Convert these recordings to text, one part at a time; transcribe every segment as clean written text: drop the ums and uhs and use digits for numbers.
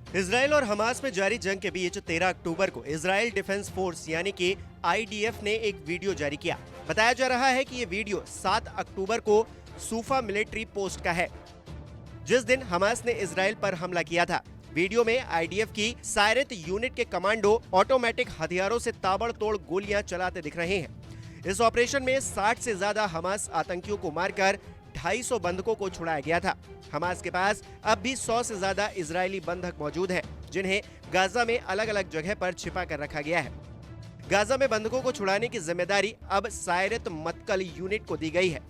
Israel और Hamas में जारी जंग के बीच 13 अक्टूबर को इजराइल डिफेंस फोर्स यानी कि आईडीएफ ने एक वीडियो जारी किया। बताया जा रहा है कि ये वीडियो 7 अक्टूबर को सूफा मिलिट्री पोस्ट का है, जिस दिन हमास ने इजराइल पर हमला किया था। वीडियो में आईडीएफ की सायरत यूनिट के कमांडो ऑटोमेटिक हथियारों से ताबड़तोड़ गोलियां चलाते दिख रहे हैं। इस ऑपरेशन में 60 से ज्यादा हमास आतंकियों को मारकर 250 बंधकों को छुड़ाया गया था। हमास के पास अब भी 100 से ज्यादा इजरायली बंधक मौजूद हैं, जिन्हें गाजा में अलग अलग जगह पर छिपा कर रखा गया है। गाजा में बंधकों को छुड़ाने की जिम्मेदारी अब सायरत मत्कल यूनिट को दी गई है।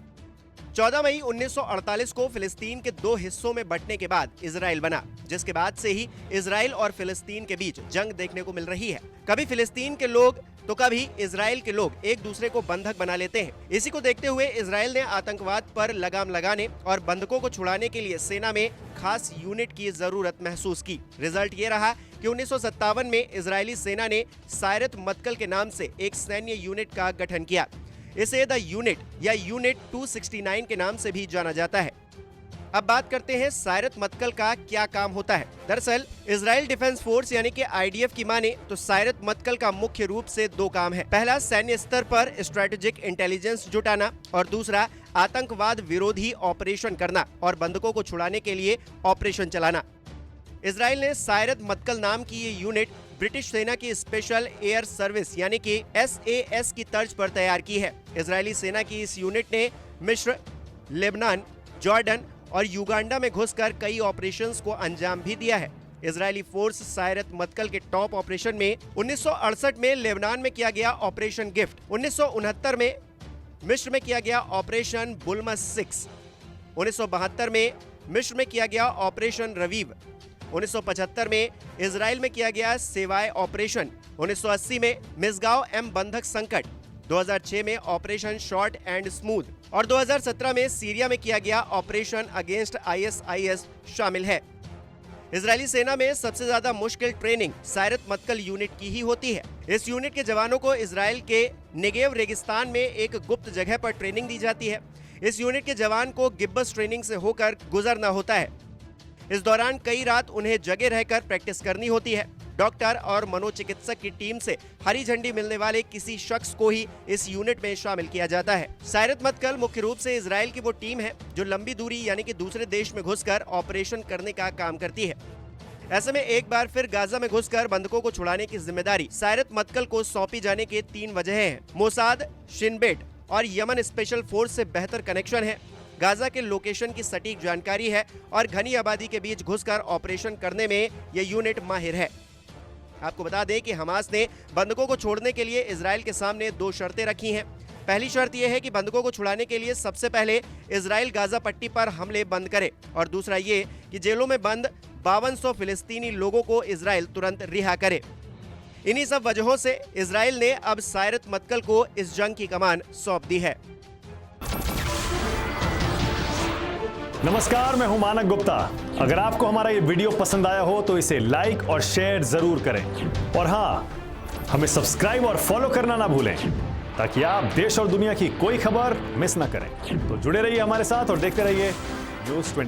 14 मई 1948 को फिलिस्तीन के 2 हिस्सों में बंटने के बाद इजराइल बना, जिसके बाद से ही इजराइल और फिलिस्तीन के बीच जंग देखने को मिल रही है। कभी फिलिस्तीन के लोग तो कभी इजराइल के लोग एक दूसरे को बंधक बना लेते हैं। इसी को देखते हुए इजराइल ने आतंकवाद पर लगाम लगाने और बंधकों को छुड़ाने के लिए सेना में खास यूनिट की जरूरत महसूस की। रिजल्ट ये रहा कि 1957 में इजरायली सेना ने सायरत मत्कल के नाम से एक सैन्य यूनिट का गठन किया। इसे द यूनिट या यूनिट 269 के नाम से भी जाना जाता है। अब बात करते हैं सायरत मत्कल का क्या काम होता है। दरअसल इजराइल डिफेंस फोर्स यानी कि आईडीएफ की माने तो सायरत मत्कल का मुख्य रूप से 2 काम है। पहला, सैन्य स्तर पर स्ट्रेटेजिक इंटेलिजेंस जुटाना और दूसरा, आतंकवाद विरोधी ऑपरेशन करना और बंधकों को छुड़ाने के लिए ऑपरेशन चलाना। इजराइल ने सायरत मत्कल नाम की ये यूनिट ब्रिटिश सेना की स्पेशल एयर सर्विस यानी कि SAS की तर्ज पर तैयार की है। इजरायली सेना की इस यूनिट ने मिस्र, लेबनान, जॉर्डन और युगांडा में घुसकर कई ऑपरेशंस को अंजाम भी दिया है। इजरायली फोर्स सायरत मत्कल के टॉप ऑपरेशन में 1968 में लेबनान में किया गया ऑपरेशन गिफ्ट, 1969 में मिस्र में किया गया ऑपरेशन बुलमस 6, 1972 में मिस्र में किया गया ऑपरेशन रवीव, 1975 में इजराइल में किया गया सेवाए ऑपरेशन, 1980 में मिसगांव एम बंधक संकट, 2006 में ऑपरेशन शॉर्ट एंड स्मूथ और 2017 में सीरिया में किया गया ऑपरेशन अगेंस्ट ISIS शामिल है। इजरायली सेना में सबसे ज्यादा मुश्किल ट्रेनिंग सायरत मत्कल यूनिट की ही होती है। इस यूनिट के जवानों को इजराइल के नेगेव रेगिस्तान में एक गुप्त जगह पर ट्रेनिंग दी जाती है। इस यूनिट के जवान को गिब्बस ट्रेनिंग से होकर गुजरना होता है। इस दौरान कई रात उन्हें जगे रहकर प्रैक्टिस करनी होती है। डॉक्टर और मनोचिकित्सक की टीम से हरी झंडी मिलने वाले किसी शख्स को ही इस यूनिट में शामिल किया जाता है। सायरत मत्कल मुख्य रूप से इजराइल की वो टीम है जो लंबी दूरी यानी कि दूसरे देश में घुसकर ऑपरेशन करने का काम करती है। ऐसे में एक बार फिर गाजा में घुसकर बंधकों को छुड़ाने की जिम्मेदारी सायरत मत्कल को सौंपी जाने के 3 वजह हैं। मोसाद, शिन बेट और यमन स्पेशल फोर्स से बेहतर कनेक्शन है, गाजा के लोकेशन की सटीक जानकारी है और घनी आबादी के बीच घुसकर ऑपरेशन करने में यह यूनिट माहिर है। आपको बता दें कि हमास ने बंधकों को छोड़ने के लिए इजराइल के सामने 2 शर्तें रखी हैं। पहली शर्त यह है कि बंधकों को छुड़ाने के लिए सबसे पहले इजराइल गाजा पट्टी पर हमले बंद करे और दूसरा ये कि जेलों में बंद 5200 फिलिस्तीनी लोगों को इजराइल तुरंत रिहा करे। इन्हीं सब वजहों से इजराइल ने अब सायरत मत्कल को इस जंग की कमान सौंप दी है। नमस्कार, मैं हूं मानक गुप्ता। अगर आपको हमारा ये वीडियो पसंद आया हो तो इसे लाइक और शेयर जरूर करें और हाँ, हमें सब्सक्राइब और फॉलो करना ना भूलें ताकि आप देश और दुनिया की कोई खबर मिस ना करें। तो जुड़े रहिए हमारे साथ और देखते रहिए न्यूज़ 24।